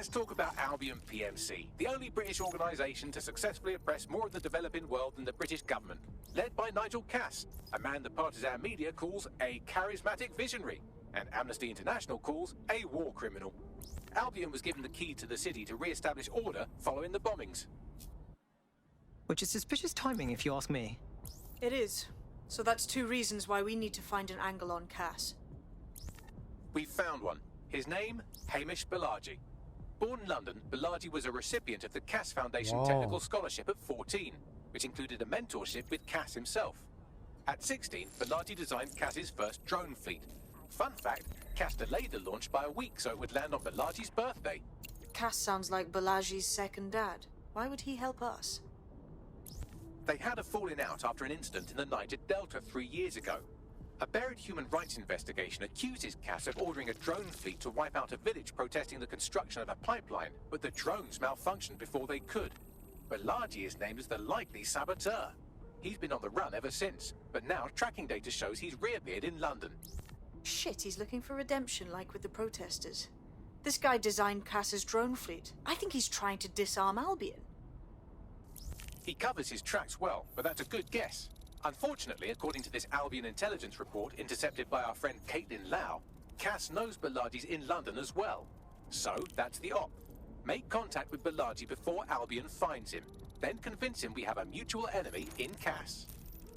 Let's talk about Albion PMC, the only British organisation to successfully oppress more of the developing world than the British government. Led by Nigel Cass, a man the partisan media calls a charismatic visionary, and Amnesty International calls a war criminal. Albion was given the key to the city to re-establish order following the bombings. Which is suspicious timing, if you ask me. It is. So that's two reasons why we need to find an angle on Cass. We've found one. His name, Hamish Balaji. Born in London, Balaji was a recipient of the Cass Foundation Technical Scholarship at 14, which included a mentorship with Cass himself. At 16, Balaji designed Cass's first drone fleet. Fun fact, Cass delayed the launch by a week so it would land on Balaji's birthday. Cass sounds like Balaji's second dad. Why would he help us? They had a falling out after an incident in the Niger Delta 3 years ago. A buried human rights investigation accuses Cass of ordering a drone fleet to wipe out a village protesting the construction of a pipeline, but the drones malfunctioned before they could. Balaji is named as the likely saboteur. He's been on the run ever since, but now tracking data shows he's reappeared in London. Shit, he's looking for redemption like with the protesters. This guy designed Cass's drone fleet. I think he's trying to disarm Albion. He covers his tracks well, but that's a good guess. Unfortunately, according to this Albion intelligence report intercepted by our friend Caitlin Lau, Cass knows Balaji's in London as well. So, that's the op. Make contact with Balaji before Albion finds him. Then convince him we have a mutual enemy in Cass.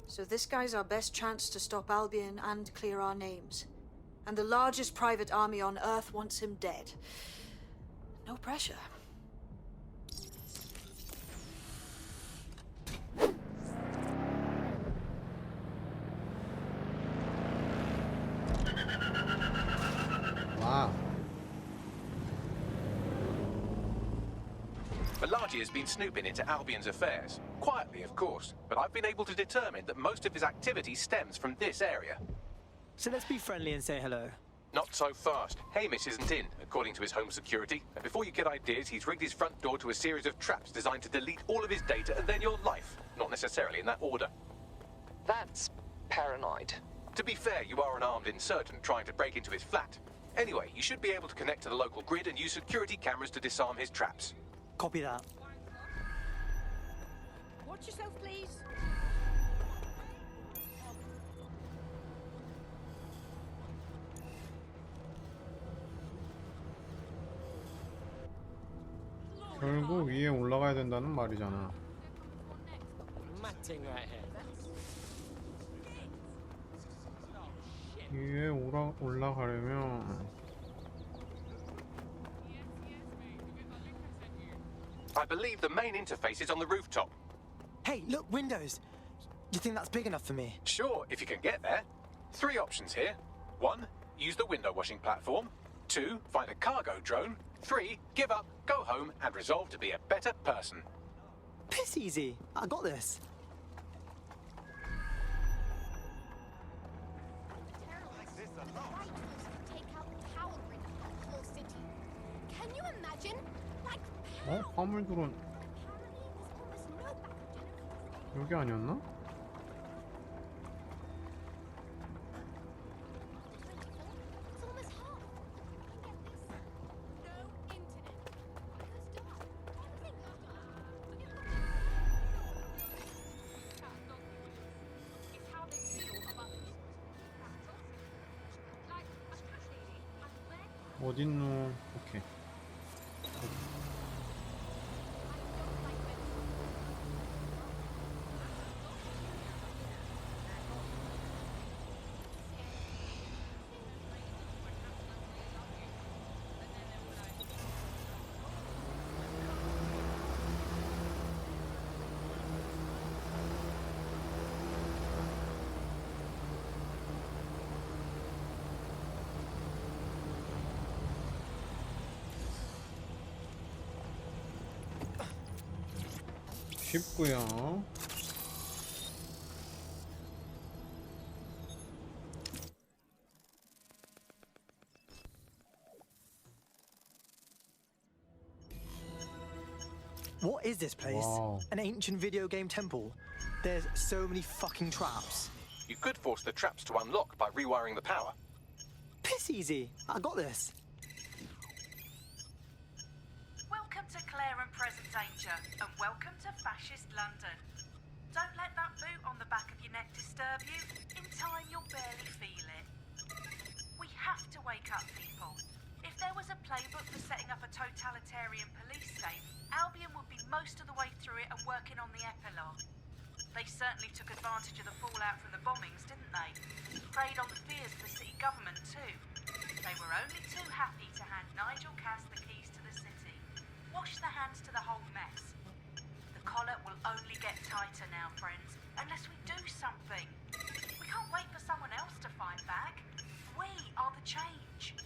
So this guy's our best chance to stop Albion and clear our names. And the largest private army on Earth wants him dead. No pressure. Wow. Balaji has been snooping into Albion's affairs. Quietly, of course, but I've been able to determine that most of his activity stems from this area. So let's be friendly and say hello. Not so fast. Hamish isn't in, according to his home security. And before you get ideas, he's rigged his front door to a series of traps designed to delete all of his data and then your life. Not necessarily in that order. That's paranoid. To be fair, you are an armed insurgent trying to break into his flat. Anyway, you should be able to connect to the local grid and use security cameras to disarm his traps. Copy that. Watch yourself, please. 결국 위에 올라가야 된다는 말이잖아. 위에 올라가려면 I believe the main interface is on the rooftop. Hey, look, windows. You think that's big enough for me? Sure, if you can get there. 3 options here. 1, use the window washing platform. 2, find a cargo drone. 3, give up, go home, and resolve to be a better person. Piss easy. I got this. Can you imagine? Like 화물 드론 여기 아니었나? 어딨노? 오케이. 쉽고요. What is this place? Wow. An ancient video game temple? There's so many fucking traps. You could force the traps to unlock by rewiring the power. Piss easy. I got this. declare and present danger, and welcome to fascist London. Don't let that boot on the back of your neck disturb you. In time, you'll barely feel it. We have to wake up, people. If there was a playbook for setting up a totalitarian police state, Albion would be most of the way through it and working on the epilogue. They certainly took advantage of the fallout from the bombings, didn't they? Preyed on the fears of the city government, too. They were only too happy to hand Nigel Cass the keys to the city. Wash their hands to the whole mess. The collar will only get tighter now, friends, unless we do something. We can't wait for someone else to fight back. We are the change.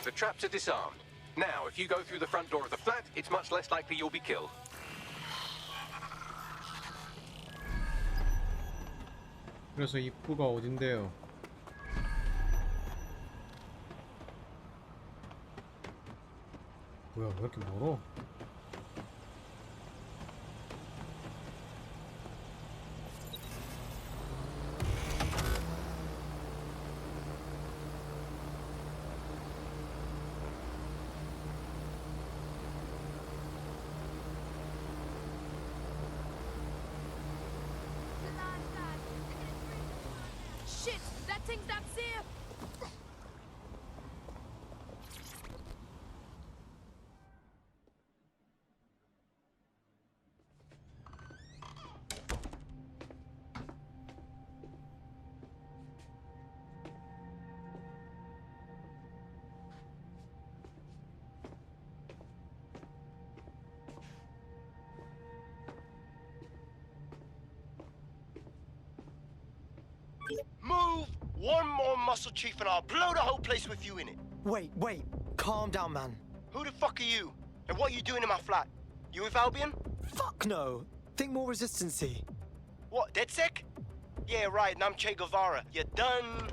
The traps are disarmed. Now, if you go through the front door of the flat, it's much less likely you'll be killed. 그래서 입구가 어딘데요? 뭐야, 왜 이렇게 멀어? Shit! That thing's upstairs! Move one more muscle chief and I'll blow the whole place with you in it. Wait. Calm down, man. Who the fuck are you? And what are you doing in my flat? You with Albion? Fuck no. Think more resistancy. What, DedSec? Yeah, right, and I'm Che Guevara. You done?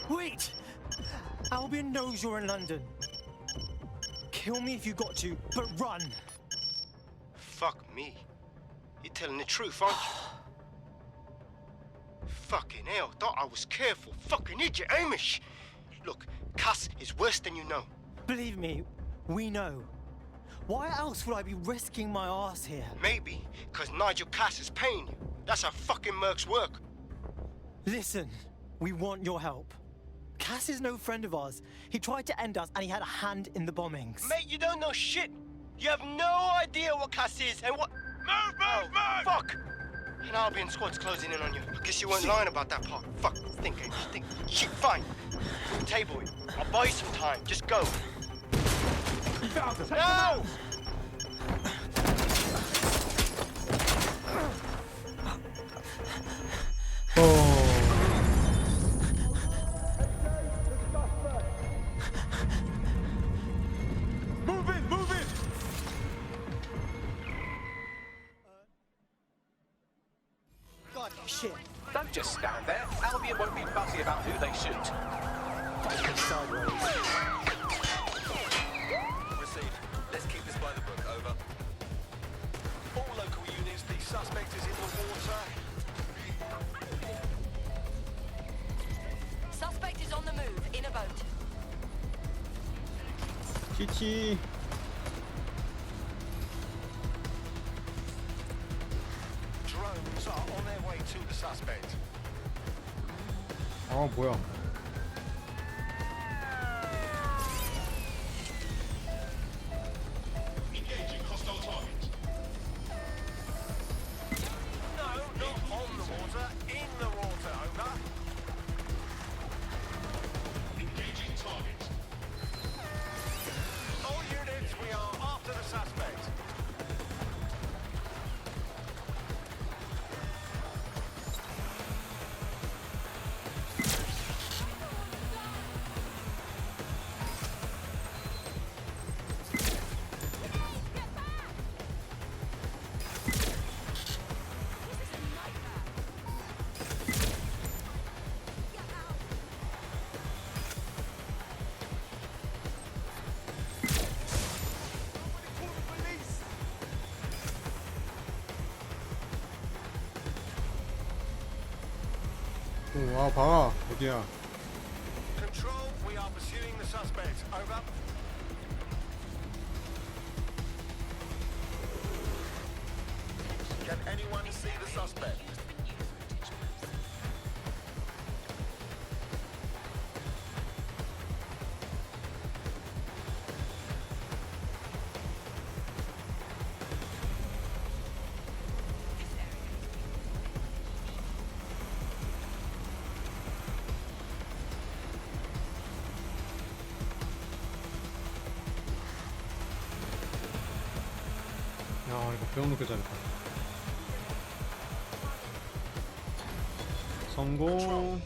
Wait! Albion knows you're in London. Kill me if you got to, but run. Fuck me. You're telling the truth, aren't you? Fucking hell, thought I was careful. Fucking idiot, Amish. Look, Cass is worse than you know. Believe me, we know. Why else would I be risking my ass here? Maybe, because Nigel Cass is paying you. That's how fucking mercs work. Listen, we want your help. Cass is no friend of ours. He tried to end us and he had a hand in the bombings. Mate, you don't know shit. You have no idea what Cass is and what... Move! Fuck! An Albion squad's closing in on you. I guess you weren't lying about that part. Fuck, think. Shit, fine. Table it. I'll buy you some time. Just go. No! Move it! God, shit. Don't just stand there. Albion won't be fussy about who they shoot. Sideways. Received. Let's keep this by the book. Over. All local units, the suspect is in the water. Suspect is on the move, in a boat. 치치. Drones are on their way to the suspect. 뭐야. Engaging hostile target. No, not on the water. In the water. Over. Engaging target. All units, we are after the suspect. 또 와 봐. 어디야? Control, we are pursuing the suspect. Over. Can anyone see the suspect? 야 이거 배워놓기 잘했다. 성공.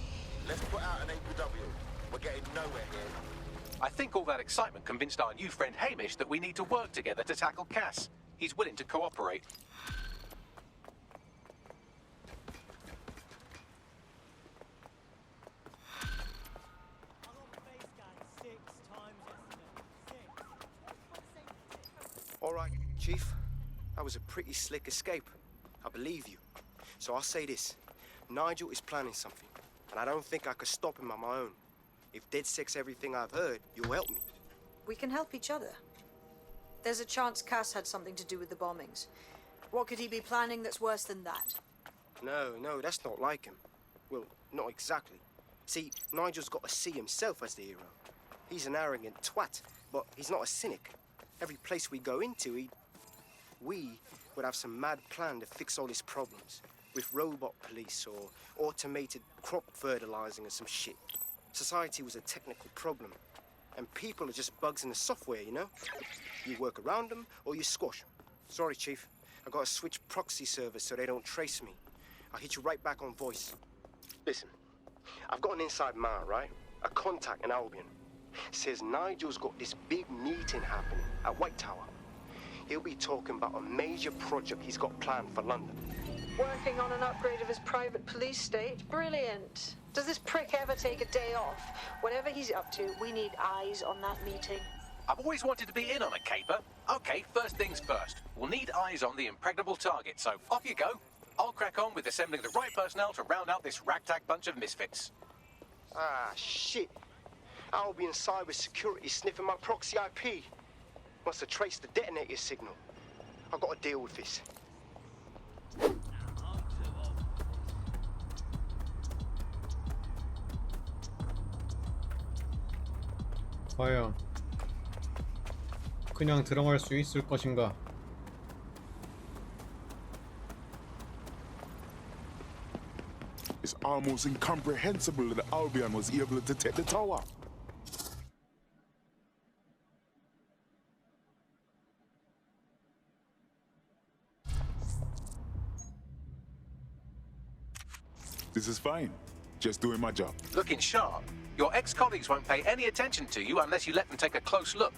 Let's put out an APW. We're getting nowhere here. I think all that excitement convinced our new friend Hamish that we need to work together to tackle Cass. He's willing to cooperate. All right, Chief. That was a pretty slick escape. I believe you. So I'll say this. Nigel is planning something, and I don't think I could stop him on my own. If DedSec's everything I've heard, you'll help me. We can help each other. There's a chance Cass had something to do with the bombings. What could he be planning that's worse than that? No, that's not like him. Well, not exactly. See, Nigel's got to see himself as the hero. He's an arrogant twat, but he's not a cynic. Every place we go into, we would have some mad plan to fix all his problems. With robot police or automated crop fertilizing or some shit. Society was a technical problem. And people are just bugs in the software, you know? You work around them or you squash them. Sorry, Chief. I gotta switch proxy servers so they don't trace me. I'll hit you right back on voice. Listen, I've got an inside man, right? A contact in Albion. Says Nigel's got this big meeting happening at White Tower. He'll be talking about a major project he's got planned for London. Working on an upgrade of his private police state? Brilliant. Does this prick ever take a day off? Whatever he's up to, we need eyes on that meeting. I've always wanted to be in on a caper. Okay, first things first. We'll need eyes on the impregnable target, so off you go. I'll crack on with assembling the right personnel to round out this ragtag bunch of misfits. Ah, shit. Albion cyber security sniffing my proxy IP. Must have traced the detonator signal. I've got to deal with this. 과연 그냥 들어갈 수 있을 것인가? It's almost incomprehensible that Albion was able to take the tower. This is fine. Just doing my job. Looking sharp. Your ex-colleagues won't pay any attention to you unless you let them take a close look.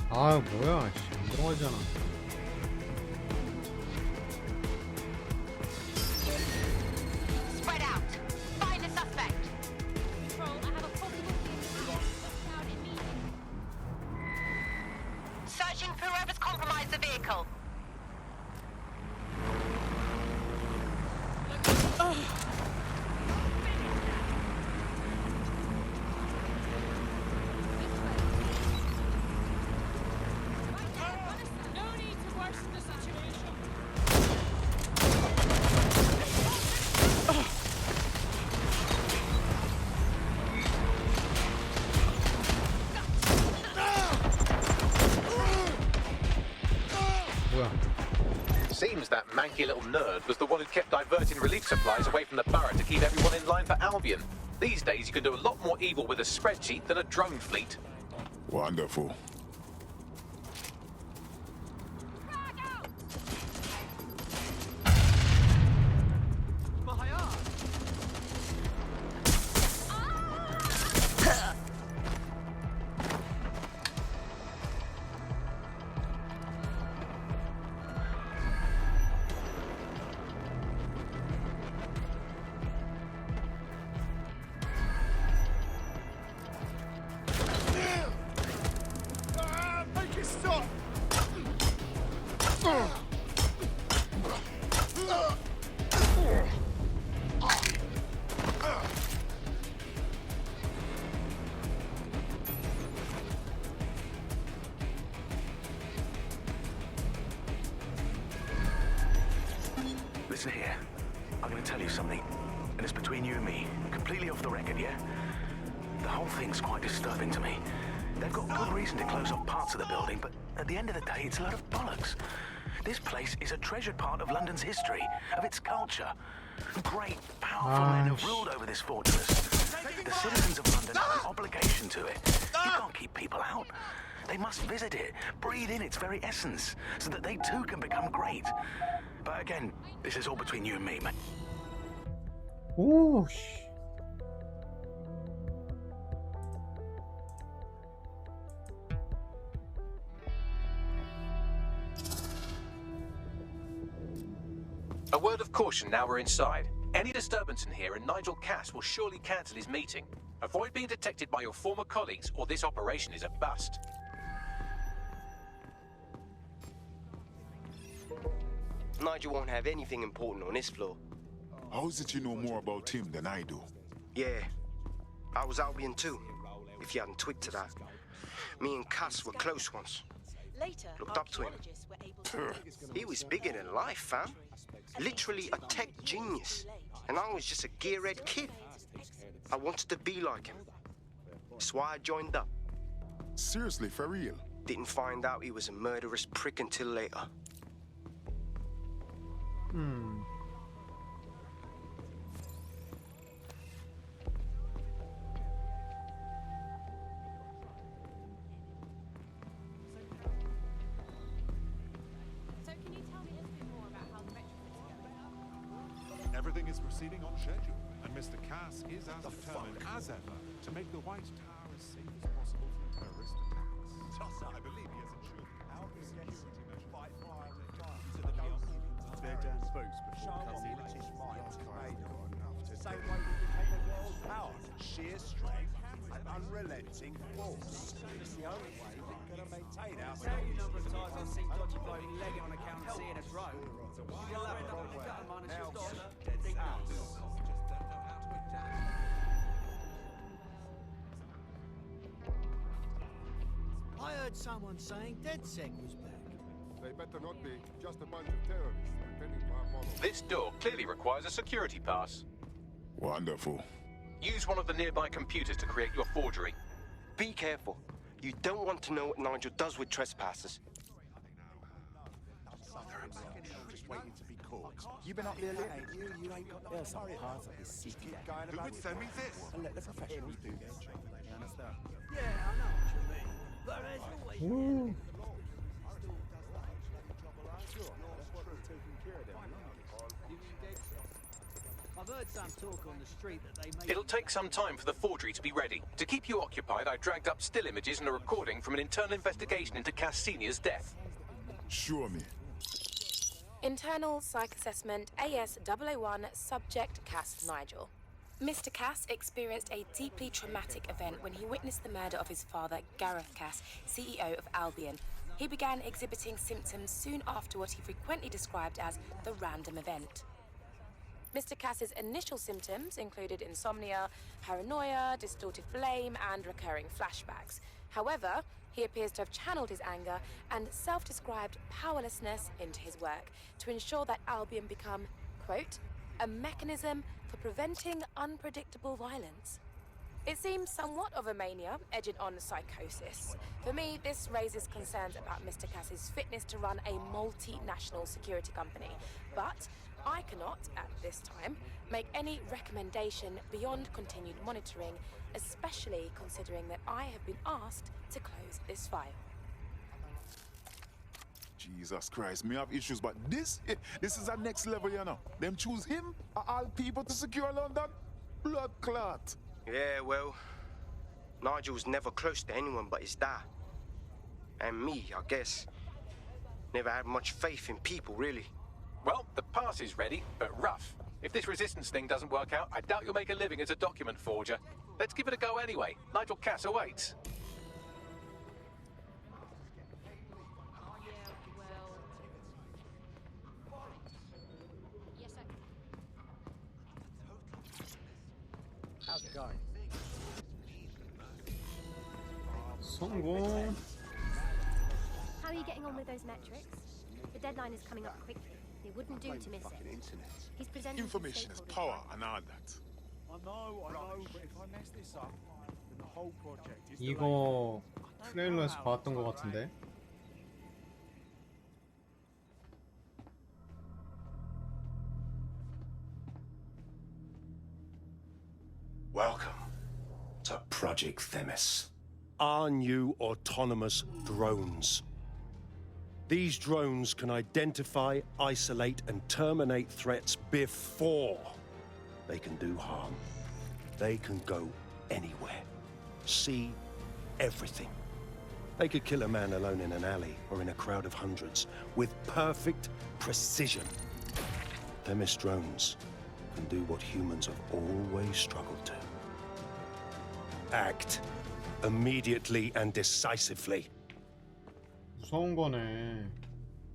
아 뭐야 씨, 안 들어가잖아. Spread out. Find the suspect. Control, I have a possible searching for whoever's compromised the vehicle. 뭐야? Seems that manky little nerd was the one who kept diverting relief supplies away from the borough to keep everyone in line for Albion. These days you can do a lot more evil with a spreadsheet than a drone fleet. Wonderful. Listen here. I'm gonna tell you something, and it's between you and me. Completely off the record, yeah? The whole thing's quite disturbing to me. They've got good reason to close off parts of the building, but at the end of the day, it's a lot of bollocks. This place is a treasured part of London's history, of its culture. Great, powerful men have ruled over this fortress. The citizens of London have an obligation to it. You can't keep people out. They must visit it, breathe in its very essence, so that they too can become great. But again, this is all between you and me, mate. 오, A word of caution now we're inside. Any disturbance in here and Nigel Cass will surely cancel his meeting. Avoid being detected by your former colleagues or this operation is a bust. Nigel won't have anything important on this floor. How is it you know more about him than I do? Yeah, I was Albion too, if you hadn't twigged to that. Me and Cass were close once. Later, Looked up to him. archaeologists were able to He was bigger than life, fam. Literally a tech genius. And I was just a gearhead kid. I wanted to be like him. That's why I joined up. Seriously, for real? Didn't find out he was a murderous prick until later. So can you tell me a little bit more about how the retrofit is going? Everything is proceeding on schedule, and Mr. Cass is as determined as ever to make the White Tower as safe as possible from terrorist attacks. I believe he has ensured our security measures by fire and fire to the Their damn boots before coming in. Same way we became a world power. Sheer strength and unrelenting force. It's the only way we're going to maintain our... Tell you number of times I've seen dodgy bloating legging on account of seeing a drone. You'll have it on the gut minus your dollar. Think I heard someone saying DedSec was back. They better not be. Just a bunch of terrorists, depending on our model. This door clearly requires a security pass. Wonderful. Use one of the nearby computers to create your forgery. Be careful. You don't want to know what Nigel does with trespassers. Just waiting to be caught. You been up there looking? You ain't got no some parts of this city. Who would send me this? And let the professionals do their job. You understand? Yeah, I know what you mean. But there's always... I've heard some talk on the street that they may... It'll take some time for the forgery to be ready. To keep you occupied, I dragged up still images and a recording from an internal investigation into Cass Sr.'s death. Show me. Internal Psych Assessment AS001 Subject Cass Nigel. Mr. Cass experienced a deeply traumatic event when he witnessed the murder of his father, Gareth Cass, CEO of Albion. He began exhibiting symptoms soon after what he frequently described as the random event. Mr. Cass's initial symptoms included insomnia, paranoia, distorted flame, and recurring flashbacks. However, he appears to have channeled his anger and self-described powerlessness into his work to ensure that Albion become, quote, a mechanism for preventing unpredictable violence. It seems somewhat of a mania, edging on psychosis. For me, this raises concerns about Mr. Cass's fitness to run a multinational security company. But I cannot, at this time, make any recommendation beyond continued monitoring, especially considering that I have been asked to close this file. Jesus Christ, me have issues, but this is a next level, you know. Them choose him, all people to secure London? Blood clot. Yeah, well, Nigel's never close to anyone but his dad. And me, I guess. Never had much faith in people, really. Well, the pass is ready, but rough. If this resistance thing doesn't work out, I doubt you'll make a living as a document forger. Let's give it a go anyway. Nigel Cass awaits. How's it going? 성공. How are you getting on with those metrics? The deadline is coming up quickly. They wouldn't do to miss it. He's presenting Information is power and all that. I know, but if I mess this up, then the whole project is 이거 트레일러에서 봤던 것 같은데. Welcome to Project Themis. Our new autonomous drones. These drones can identify, isolate, and terminate threats before they can do harm. They can go anywhere, see everything. They could kill a man alone in an alley or in a crowd of hundreds with perfect precision. Themis drones can do what humans have always struggled to. Act immediately and decisively. 무서운 거네.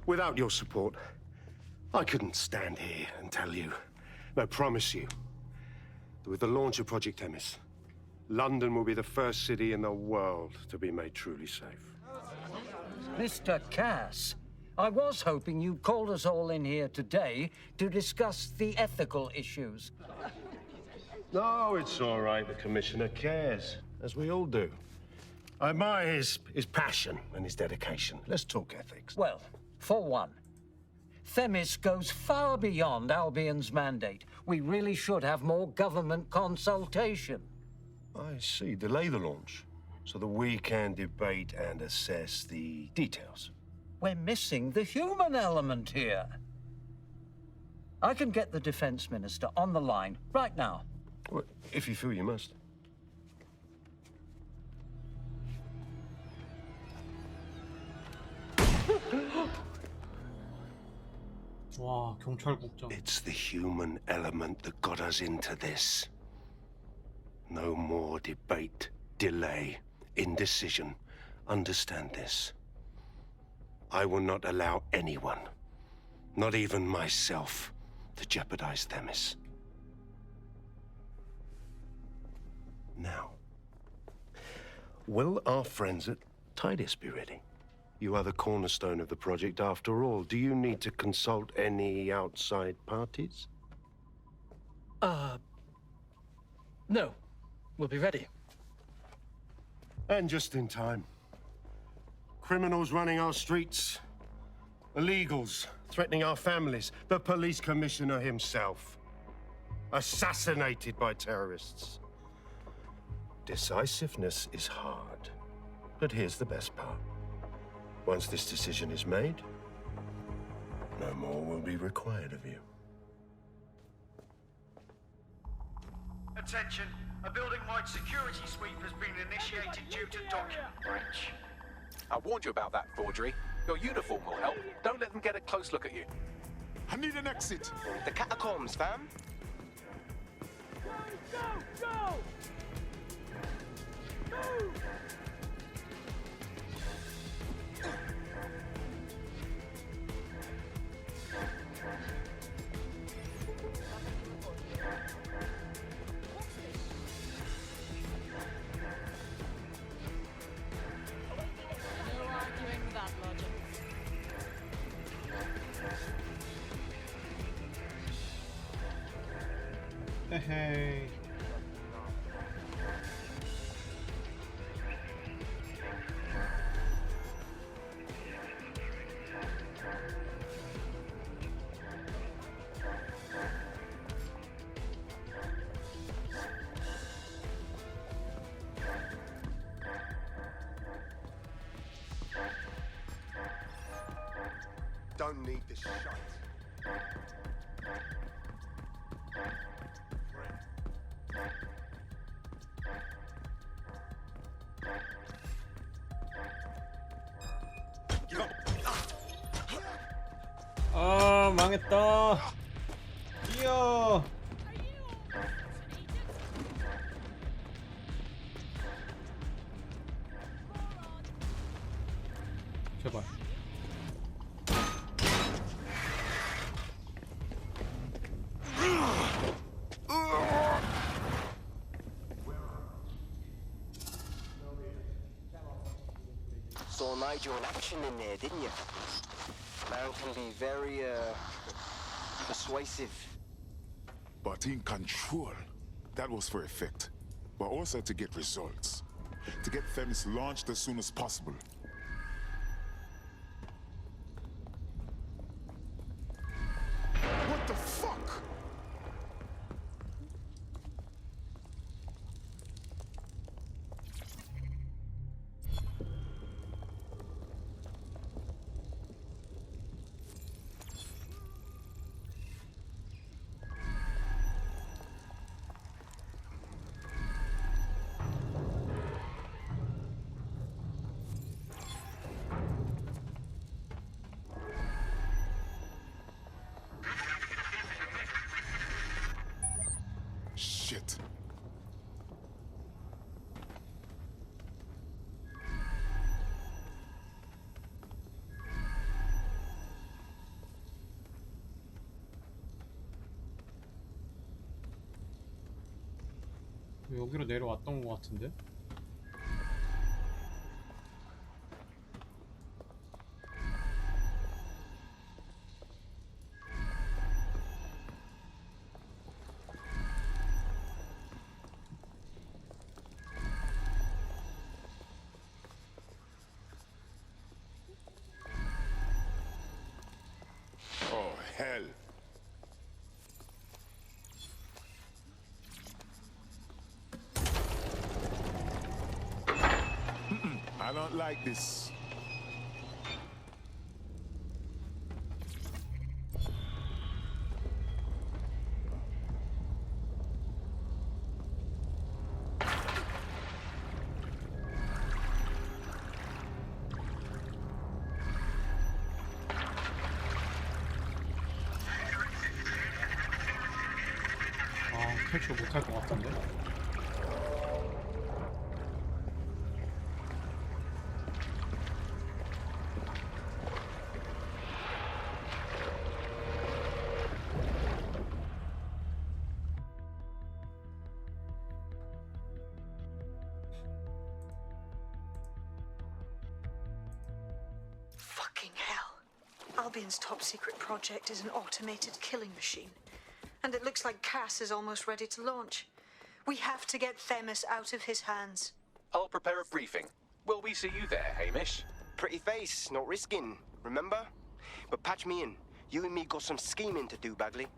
Without your support, I couldn't stand here and tell you. I promise you that with the launch of Project Themis, London will be the first city in the world to be made truly safe. Mr. Cass, I was hoping you called us all in here today to discuss the ethical issues. No, it's all right. The Commissioner cares, as we all do. I admire his passion and his dedication. Let's talk ethics. Well, for one, Themis goes far beyond Albion's mandate. We really should have more government consultation. I see. Delay the launch so that we can debate and assess the details. We're missing the human element here. I can get the Defense Minister on the line right now. Well, if you feel you must. 와, 경찰국장. It's the human element that got us into this. No more debate, delay, indecision. Understand this. I will not allow anyone, not even myself, to jeopardize Themis. Now, will our friends at Tidus be ready? You are the cornerstone of the project after all. Do you need to consult any outside parties? No. We'll be ready. And just in time. Criminals running our streets. Illegals threatening our families. The police commissioner himself. Assassinated by terrorists. Decisiveness is hard. But here's the best part. Once this decision is made, no more will be required of you. Attention, a building-wide security sweep has been initiated due to document breach. I warned you about that forgery. Your uniform will help. Don't let them get a close look at you. I need an exit. The catacombs, fam. Go! Move! Hey. Don't need this shite. 아, 망했다. 뛰어. 제발. Saw Nigel in action in there, didn't you? Man man can be very, persuasive. But in control, that was for effect. But also to get results. To get Themis launched as soon as possible. What the fuck? Shit. 여기로 내려왔던 것 같은데? Oh, hell. I don't like this. 탈출 못할 것 같은데? Fucking hell. Albion's top secret project is an automated killing machine. And it looks like Cass is almost ready to launch. We have to get Themis out of his hands. I'll prepare a briefing. Will we see you there, Hamish? Pretty face, not risking, remember? But patch me in. You and me got some scheming to do, Bagley.